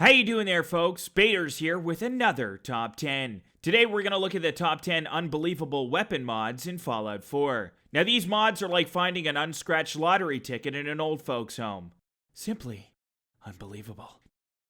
How you doing there, folks? Baters here with another Top 10. Today we're going to look at the top 10 unbelievable weapon mods in Fallout 4. Now these mods are like finding an unscratched lottery ticket in an old folks' home. Simply unbelievable.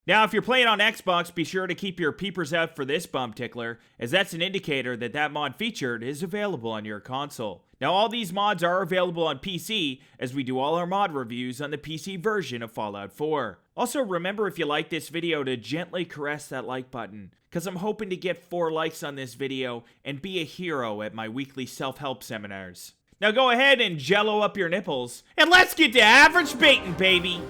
Now if you're playing on Xbox, be sure to keep your peepers out for this bum tickler, as that's an indicator that that mod featured is available on your console. Now all these mods are available on PC, as we do all our mod reviews on the PC version of Fallout 4. Also remember, if you like this video, to gently caress that like button, cause I'm hoping to get 4 likes on this video and be a hero at my weekly self-help seminars. Now go ahead and jello up your nipples, and let's get to average baiting, baby!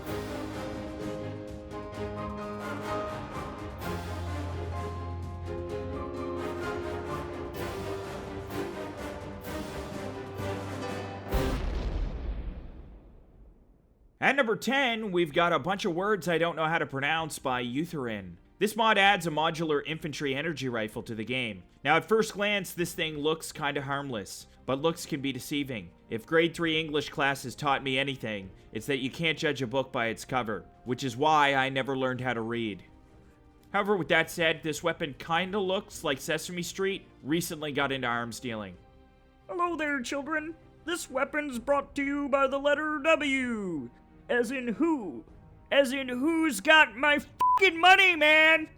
At number 10, we've got a bunch of words I don't know how to pronounce by Uther. This mod adds a modular infantry energy rifle to the game. Now at first glance, this thing looks kinda harmless, but looks can be deceiving. If grade 3 English class has taught me anything, it's that you can't judge a book by its cover, which is why I never learned how to read. However, with that said, this weapon kinda looks like Sesame Street recently got into arms dealing. Hello there, children. This weapon's brought to you by the letter W. As in who? As in who's got my fucking money, man?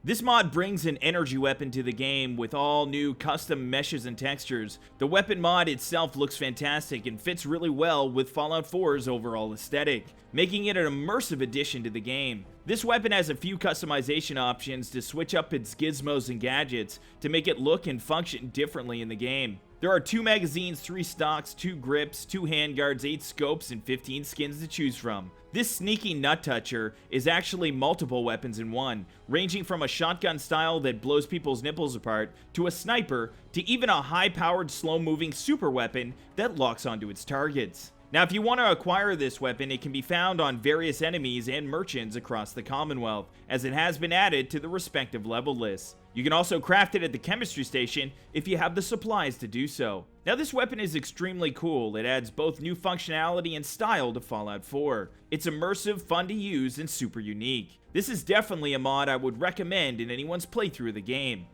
This mod brings an energy weapon to the game with all new custom meshes and textures. The weapon mod itself looks fantastic and fits really well with Fallout 4's overall aesthetic, making it an immersive addition to the game. This weapon has a few customization options to switch up its gizmos and gadgets to make it look and function differently in the game. There are 2 magazines, 3 stocks, 2 grips, 2 handguards, 8 scopes, and 15 skins to choose from. This sneaky nut toucher is actually multiple weapons in one, ranging from a shotgun style that blows people's nipples apart, to a sniper, to even a high-powered, slow-moving super weapon that locks onto its targets. Now, if you want to acquire this weapon, it can be found on various enemies and merchants across the Commonwealth, as it has been added to the respective level lists. You can also craft it at the chemistry station if you have the supplies to do so. Now this weapon is extremely cool. It adds both new functionality and style to Fallout 4. It's immersive, fun to use, and super unique. This is definitely a mod I would recommend in anyone's playthrough of the game.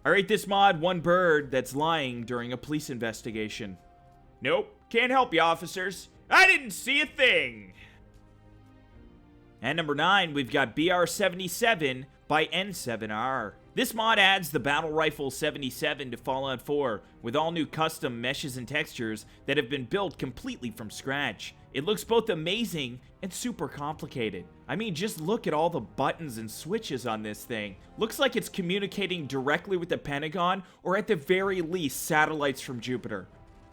I rate this mod 1 bird that's lying during a police investigation. Nope, can't help you, officers. I didn't see a thing. At number 9, we've got BR-77 by N7R. This mod adds the Battle Rifle 77 to Fallout 4 with all new custom meshes and textures that have been built completely from scratch. It looks both amazing and super complicated. I mean, just look at all the buttons and switches on this thing. Looks like it's communicating directly with the Pentagon, or at the very least, satellites from Jupiter.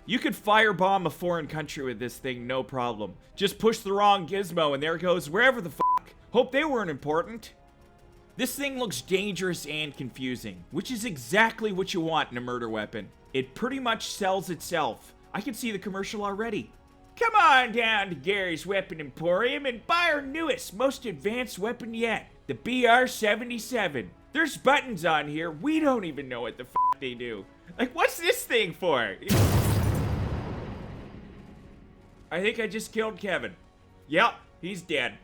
You could firebomb a foreign country with this thing, no problem. Just push the wrong gizmo and there it goes wherever the fuck. Hope they weren't important. This thing looks dangerous and confusing, which is exactly what you want in a murder weapon. It pretty much sells itself. I can see the commercial already. Come on down to Gary's Weapon Emporium and buy our newest, most advanced weapon yet, the BR-77. There's buttons on here, we don't even know what the fuck they do. Like, what's this thing for? I think I just killed Kevin. Yep, he's dead.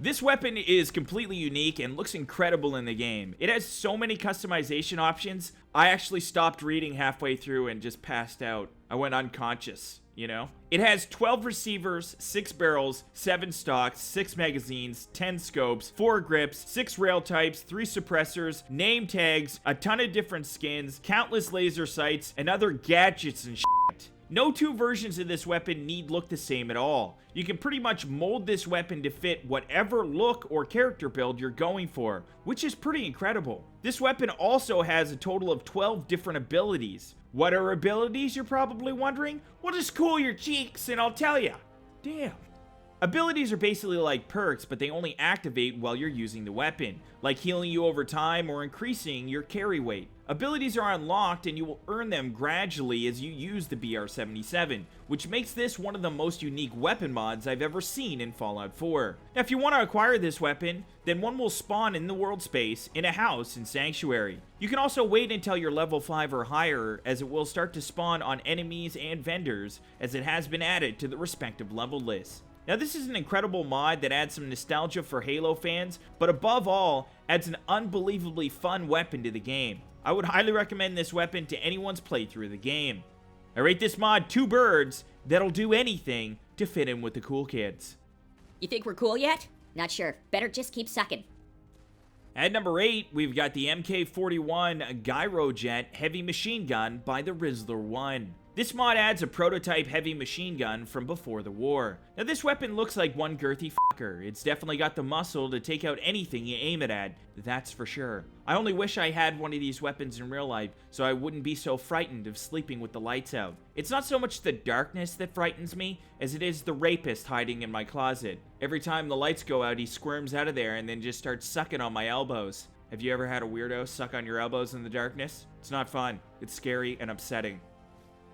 This weapon is completely unique and looks incredible in the game. It has so many customization options, I actually stopped reading halfway through and just passed out. I went unconscious, you know? It has 12 receivers, 6 barrels, 7 stocks, 6 magazines, 10 scopes, 4 grips, 6 rail types, 3 suppressors, name tags, a ton of different skins, countless laser sights, and other gadgets and shit. No 2 versions of this weapon need look the same at all. You can pretty much mold this weapon to fit whatever look or character build you're going for, which is pretty incredible. This weapon also has a total of 12 different abilities. What are abilities, you're probably wondering? Well, just cool your cheeks and I'll tell ya. Damn. Abilities are basically like perks, but they only activate while you're using the weapon, like healing you over time or increasing your carry weight. Abilities are unlocked and you will earn them gradually as you use the BR-77, which makes this one of the most unique weapon mods I've ever seen in Fallout 4. Now if you want to acquire this weapon, then one will spawn in the world space in a house in Sanctuary. You can also wait until you're level 5 or higher, as it will start to spawn on enemies and vendors, as it has been added to the respective level lists. Now this is an incredible mod that adds some nostalgia for Halo fans, but above all, adds an unbelievably fun weapon to the game. I would highly recommend this weapon to anyone's playthrough of the game. I rate this mod 2 birds that'll do anything to fit in with the cool kids. You think we're cool yet? Not sure. Better just keep sucking. At number 8, we've got the MK41 Gyrojet Heavy Machine Gun by the Rizzler 1. This mod adds a prototype heavy machine gun from before the war. Now this weapon looks like one girthy fucker. It's definitely got the muscle to take out anything you aim it at, that's for sure. I only wish I had one of these weapons in real life so I wouldn't be so frightened of sleeping with the lights out. It's not so much the darkness that frightens me as it is the rapist hiding in my closet. Every time the lights go out, he squirms out of there and then just starts sucking on my elbows. Have you ever had a weirdo suck on your elbows in the darkness? It's not fun. It's scary and upsetting.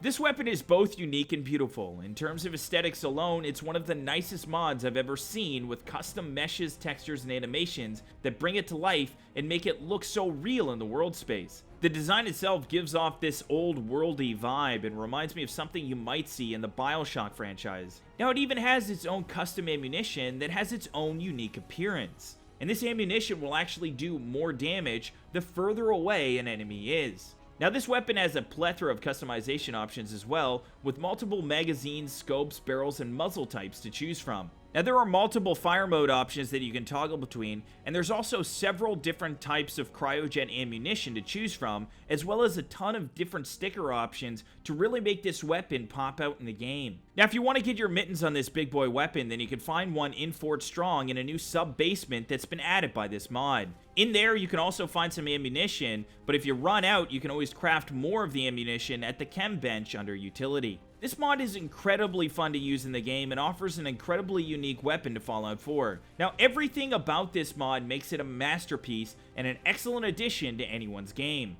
This weapon is both unique and beautiful. In terms of aesthetics alone, it's one of the nicest mods I've ever seen, with custom meshes, textures, and animations that bring it to life and make it look so real in the world space. The design itself gives off this old worldy vibe and reminds me of something you might see in the BioShock franchise. Now it even has its own custom ammunition that has its own unique appearance. And this ammunition will actually do more damage the further away an enemy is. Now this weapon has a plethora of customization options as well, with multiple magazines, scopes, barrels, and muzzle types to choose from. Now there are multiple fire mode options that you can toggle between, and there's also several different types of cryojet ammunition to choose from, as well as a ton of different sticker options to really make this weapon pop out in the game. Now if you want to get your mittens on this big boy weapon, then you can find one in Fort Strong in a new sub-basement that's been added by this mod. In there you can also find some ammunition, but if you run out, you can always craft more of the ammunition at the chem bench under utility. This mod is incredibly fun to use in the game and offers an incredibly unique weapon to Fallout 4. Now everything about this mod makes it a masterpiece and an excellent addition to anyone's game.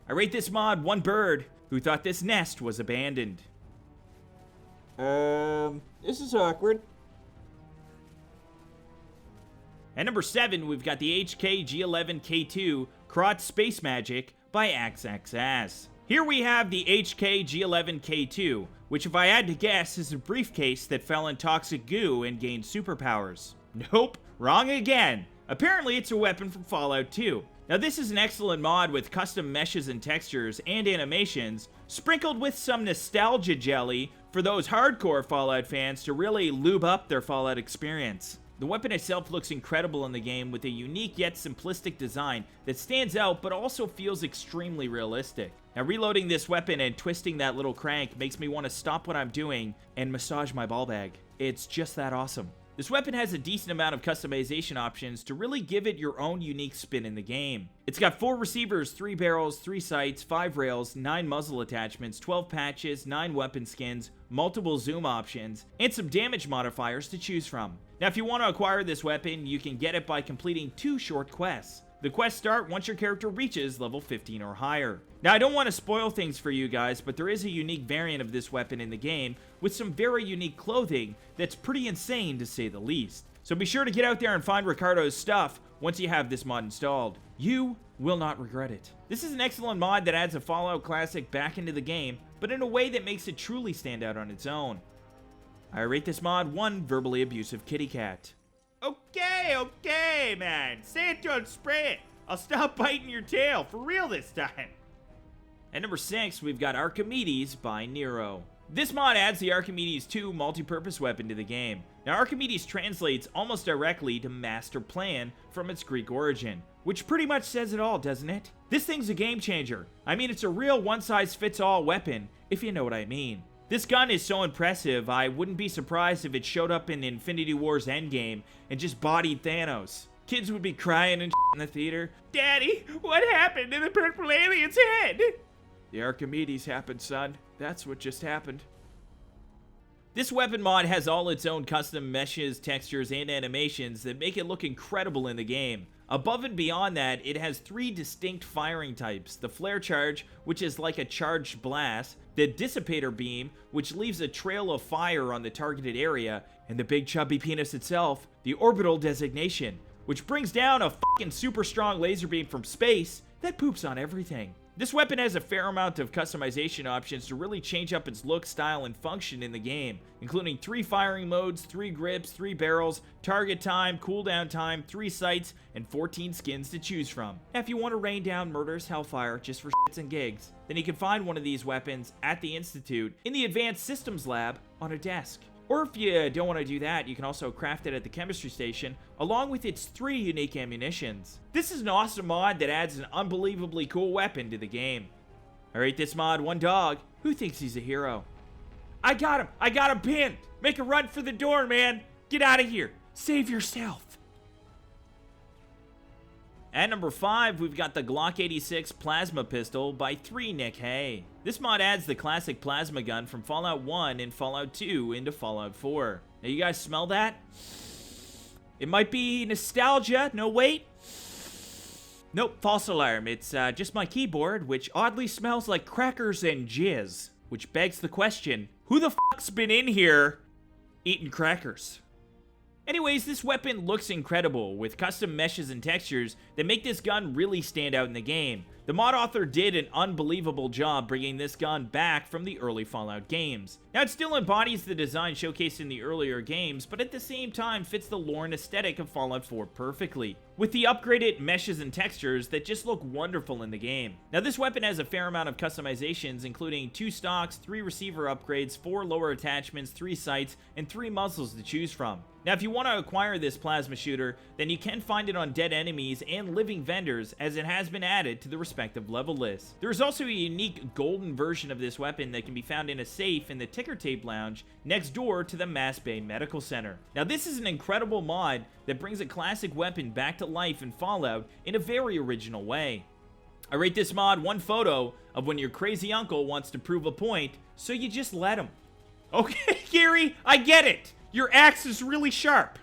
I rate this mod 1 bird who thought this nest was abandoned. This is awkward. At number 7, we've got the HK-G11K2 Krot Space Magic by XXS. Here we have the HK-G11K2, which if I had to guess is a briefcase that fell in toxic goo and gained superpowers. Nope, wrong again. Apparently it's a weapon from Fallout 2. Now this is an excellent mod with custom meshes and textures and animations, sprinkled with some nostalgia jelly for those hardcore Fallout fans to really lube up their Fallout experience. The weapon itself looks incredible in the game with a unique yet simplistic design that stands out but also feels extremely realistic. Now reloading this weapon and twisting that little crank makes me want to stop what I'm doing and massage my ball bag. It's just that awesome. This weapon has a decent amount of customization options to really give it your own unique spin in the game. It's got 4 receivers, 3 barrels, 3 sights, 5 rails, 9 muzzle attachments, 12 patches, 9 weapon skins, multiple zoom options, and some damage modifiers to choose from. Now if you want to acquire this weapon, you can get it by completing 2 short quests. The quests start once your character reaches level 15 or higher. Now I don't want to spoil things for you guys, but there is a unique variant of this weapon in the game with some very unique clothing that's pretty insane to say the least. So be sure to get out there and find Ricardo's stuff once you have this mod installed. You will not regret it. This is an excellent mod that adds a Fallout classic back into the game, but in a way that makes it truly stand out on its own. I rate this mod 1 verbally abusive kitty cat. Okay, man. Say it, don't spray it. I'll stop biting your tail, for real this time. At number 6, we've got Archimedes by Nero. This mod adds the Archimedes 2 multi-purpose weapon to the game. Now Archimedes translates almost directly to master plan from its Greek origin, which pretty much says it all, doesn't it? This thing's a game changer. I mean, it's a real one-size-fits-all weapon, if you know what I mean. This gun is so impressive, I wouldn't be surprised if it showed up in Infinity War's Endgame and just bodied Thanos. Kids would be crying and in the theater. Daddy, what happened to the purple alien's head? The Archimedes happened, son. That's what just happened. This weapon mod has all its own custom meshes, textures, and animations that make it look incredible in the game. Above and beyond that, it has 3 distinct firing types. The flare charge, which is like a charged blast, the dissipator beam, which leaves a trail of fire on the targeted area, and the big chubby penis itself, the orbital designation, which brings down a fucking super strong laser beam from space that poops on everything. This weapon has a fair amount of customization options to really change up its look, style, and function in the game, including 3 firing modes, 3 grips, 3 barrels, target time, cooldown time, 3 sights, and 14 skins to choose from. Now, if you want to rain down murderous hellfire just for shits and gigs, then you can find one of these weapons at the Institute in the Advanced Systems Lab on a desk. Or if you don't want to do that, you can also craft it at the chemistry station, along with its 3 unique ammunitions. This is an awesome mod that adds an unbelievably cool weapon to the game. I rate this mod 1 dog. Who thinks he's a hero? I got him pinned! Make a run for the door, man! Get out of here! Save yourself! At number 5, we've got the Glock T6 Plasma Pistol by 3 Nick Hay. This mod adds the classic plasma gun from Fallout 1 and Fallout 2 into Fallout 4. Now, you guys smell that? It might be nostalgia. No, wait. Nope, false alarm. It's just my keyboard, which oddly smells like crackers and jizz. Which begs the question, who the fuck's been in here eating crackers? Anyways, this weapon looks incredible, with custom meshes and textures that make this gun really stand out in the game. The mod author did an unbelievable job bringing this gun back from the early Fallout games. Now, it still embodies the design showcased in the earlier games, but at the same time fits the lore and aesthetic of Fallout 4 perfectly, with the upgraded meshes and textures that just look wonderful in the game. Now, this weapon has a fair amount of customizations, including 2 stocks, 3 receiver upgrades, 4 lower attachments, 3 sights, and 3 muzzles to choose from. Now, if you want to acquire this plasma shooter, then you can find it on dead enemies and living vendors, as it has been added to the respective level lists. There is also a unique golden version of this weapon that can be found in a safe in the ticker tape lounge next door to the Mass Bay Medical Center. Now, this is an incredible mod that brings a classic weapon back to life in Fallout in a very original way. I rate this mod 1 photo of when your crazy uncle wants to prove a point, so you just let him. Okay, Gary, I get it. Your axe is really sharp.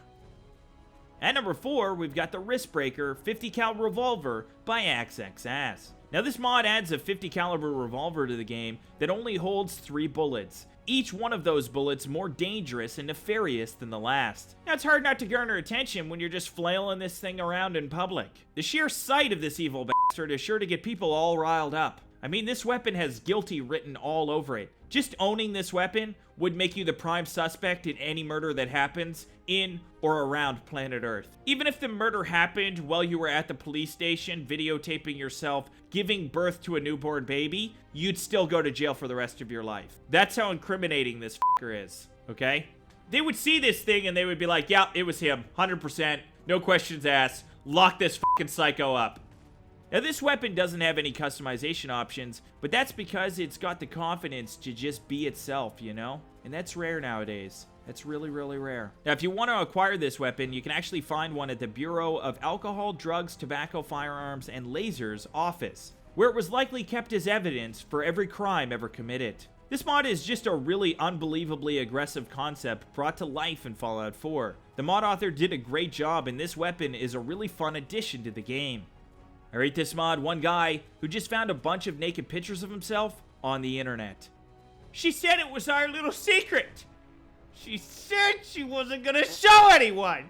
At number 4, we've got the Wristbreaker 50 caliber revolver by XXS. Now, this mod adds a 50 caliber revolver to the game that only holds 3 bullets. Each one of those bullets more dangerous and nefarious than the last. Now, it's hard not to garner attention when you're just flailing this thing around in public. The sheer sight of this evil bastard is sure to get people all riled up. I mean, this weapon has guilty written all over it. Just owning this weapon would make you the prime suspect in any murder that happens in or around planet Earth. Even if the murder happened while you were at the police station videotaping yourself giving birth to a newborn baby, you'd still go to jail for the rest of your life. That's how incriminating this fucker is, okay? They would see this thing and they would be like, yeah, it was him, 100%, no questions asked, lock this fucking psycho up. Now, this weapon doesn't have any customization options, but that's because it's got the confidence to just be itself, you know? And that's rare nowadays. That's really, really rare. Now, if you want to acquire this weapon, you can actually find one at the Bureau of Alcohol, Drugs, Tobacco, Firearms, and Lasers office, where it was likely kept as evidence for every crime ever committed. This mod is just a really unbelievably aggressive concept brought to life in Fallout 4. The mod author did a great job, and this weapon is a really fun addition to the game. I rate this mod 1 guy who just found a bunch of naked pictures of himself on the internet. She said it was our little secret. She said she wasn't gonna show anyone.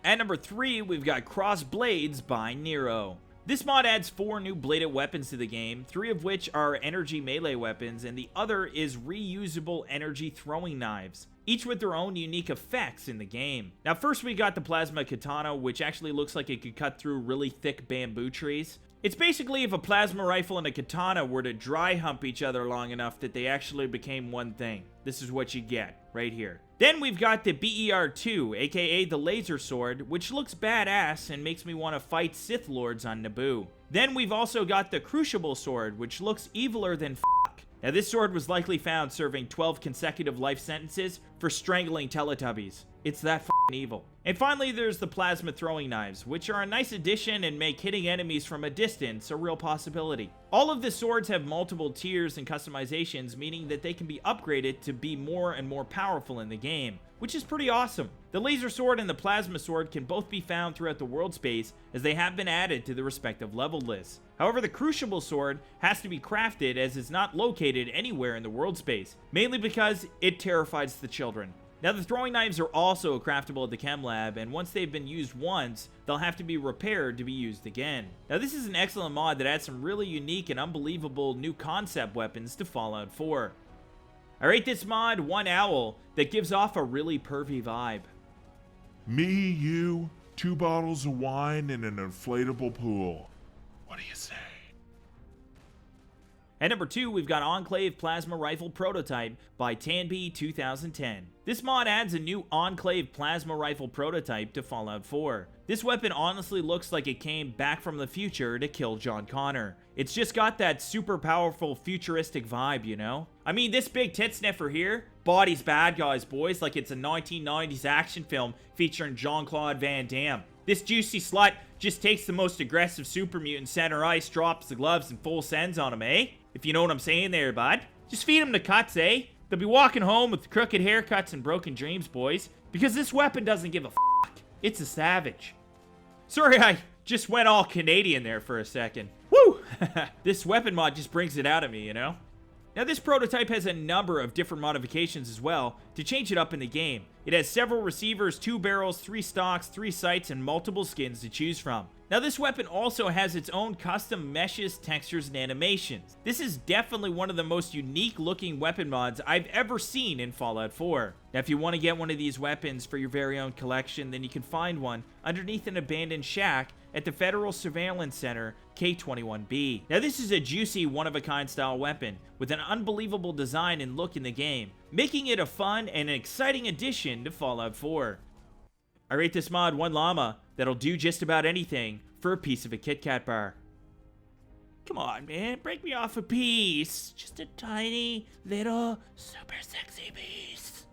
At number 3, we've got Cross Blades by Nero. This mod adds 4 new bladed weapons to the game, 3 of which are energy melee weapons, and the other is reusable energy throwing knives, each with their own unique effects in the game. Now, first we got the Plasma Katana, which actually looks like it could cut through really thick bamboo trees. It's basically if a plasma rifle and a katana were to dry hump each other long enough that they actually became one thing. This is what you get right here. Then we've got the BER-2, aka the Laser Sword, which looks badass and makes me want to fight Sith Lords on Naboo. Then we've also got the Crucible Sword, which looks eviler than fuck. Now, this sword was likely found serving 12 consecutive life sentences for strangling Teletubbies. It's that fucking evil. And finally, there's the plasma throwing knives, which are a nice addition and make hitting enemies from a distance a real possibility. All of the swords have multiple tiers and customizations, meaning that they can be upgraded to be more and more powerful in the game, which is pretty awesome. The laser sword and the plasma sword can both be found throughout the world space, as they have been added to the respective level lists. However, the Crucible sword has to be crafted, as it's not located anywhere in the world space, mainly because it terrifies the children. Now, the throwing knives are also craftable at the chem lab, and once they've been used once, they'll have to be repaired to be used again. Now, this is an excellent mod that adds some really unique and unbelievable new concept weapons to Fallout 4. I rate this mod 1 owl that gives off a really pervy vibe. Me, you, 2 bottles of wine, and an inflatable pool. What do you say? At number 2, we've got Enclave Plasma Rifle Prototype by Tanby 2010. This mod adds a new Enclave Plasma Rifle Prototype to Fallout 4. This weapon honestly looks like it came back from the future to kill John Connor. It's just got that super powerful futuristic vibe, you know? I mean, this big tit sniffer here bodies bad guys, boys, like it's a 1990s action film featuring Jean-Claude Van Damme. This juicy slut just takes the most aggressive super mutant center ice, drops the gloves, and full sends on him, eh? If you know what I'm saying there, bud. Just feed them the cuts, eh? They'll be walking home with crooked haircuts and broken dreams, boys. Because this weapon doesn't give a f***. It's a savage. Sorry, I just went all Canadian there for a second. Woo! This weapon mod just brings it out of me, you know? Now, this prototype has a number of different modifications as well to change it up in the game. It has several receivers, 2 barrels, 3 stocks, 3 sights, and multiple skins to choose from. Now, this weapon also has its own custom meshes, textures, and animations. This is definitely one of the most unique looking weapon mods I've ever seen in Fallout 4. Now, if you want to get one of these weapons for your very own collection, then you can find one underneath an abandoned shack at the Federal Surveillance Center, K21B. Now, this is a juicy, one-of-a-kind style weapon with an unbelievable design and look in the game, making it a fun and an exciting addition to Fallout 4. I rate this mod 1 llama that'll do just about anything for a piece of a Kit Kat bar. Come on, man, break me off a piece. Just a tiny, little, super sexy piece.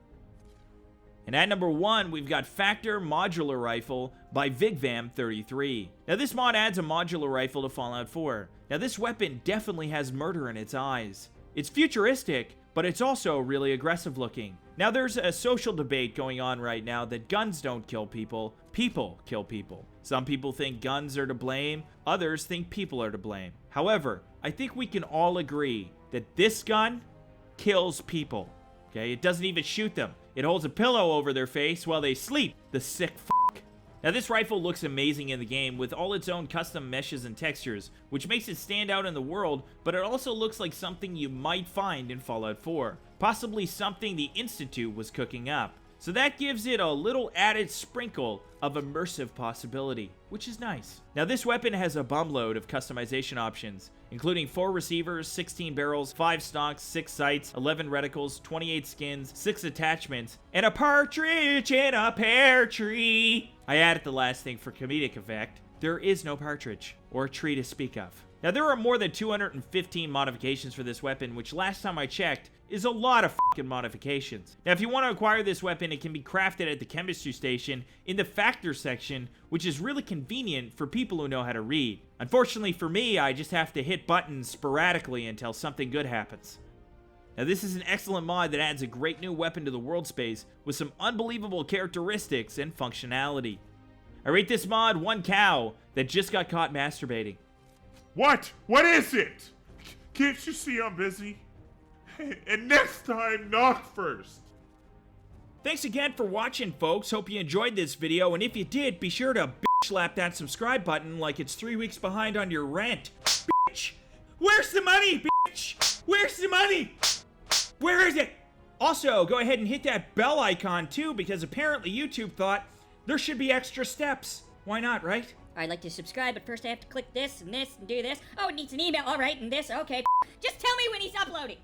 And at number 1, we've got Factor Modular Rifle by VigVam33. Now, this mod adds a modular rifle to Fallout 4. Now, this weapon definitely has murder in its eyes. It's futuristic, but it's also really aggressive looking. Now, there's a social debate going on right now that guns don't kill people, people kill people. Some people think guns are to blame, others think people are to blame. However, I think we can all agree that this gun kills people. Okay, it doesn't even shoot them. It holds a pillow over their face while they sleep, the sick f***. Now, this rifle looks amazing in the game with all its own custom meshes and textures, which makes it stand out in the world, but it also looks like something you might find in Fallout 4. Possibly something the Institute was cooking up. So that gives it a little added sprinkle of immersive possibility, which is nice. Now, this weapon has a bumload of customization options, including 4 receivers, 16 barrels, 5 stocks, 6 sights, 11 reticles, 28 skins, 6 attachments, and a partridge in a pear tree. I added the last thing for comedic effect. There is no partridge, or tree to speak of. Now, there are more than 215 modifications for this weapon, which last time I checked is a lot of fucking modifications. Now, if you want to acquire this weapon, it can be crafted at the chemistry station in the factor section, which is really convenient for people who know how to read. Unfortunately for me, I just have to hit buttons sporadically until something good happens. Now, this is an excellent mod that adds a great new weapon to the world space with some unbelievable characteristics and functionality. I rate this mod 1 cow that just got caught masturbating. What? What is it? Can't you see I'm busy? And next time, knock first. Thanks again for watching, folks. Hope you enjoyed this video, and if you did, be sure to bitch slap that subscribe button like it's 3 weeks behind on your rent. Bitch! Where's the money, bitch? Where's the money? Where is it? Also, go ahead and hit that bell icon too, because apparently YouTube thought there should be extra steps. Why not, right? I'd like to subscribe, but first I have to click this and this and do this. Oh, it needs an email. All right, and this. Okay. Just tell me when he's uploading.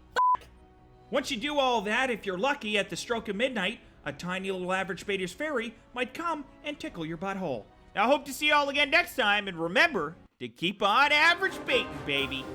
Once you do all that, if you're lucky, at the stroke of midnight, a tiny little Averagebaters fairy might come and tickle your butthole. Now, I hope to see you all again next time, and remember to keep on average baiting, baby.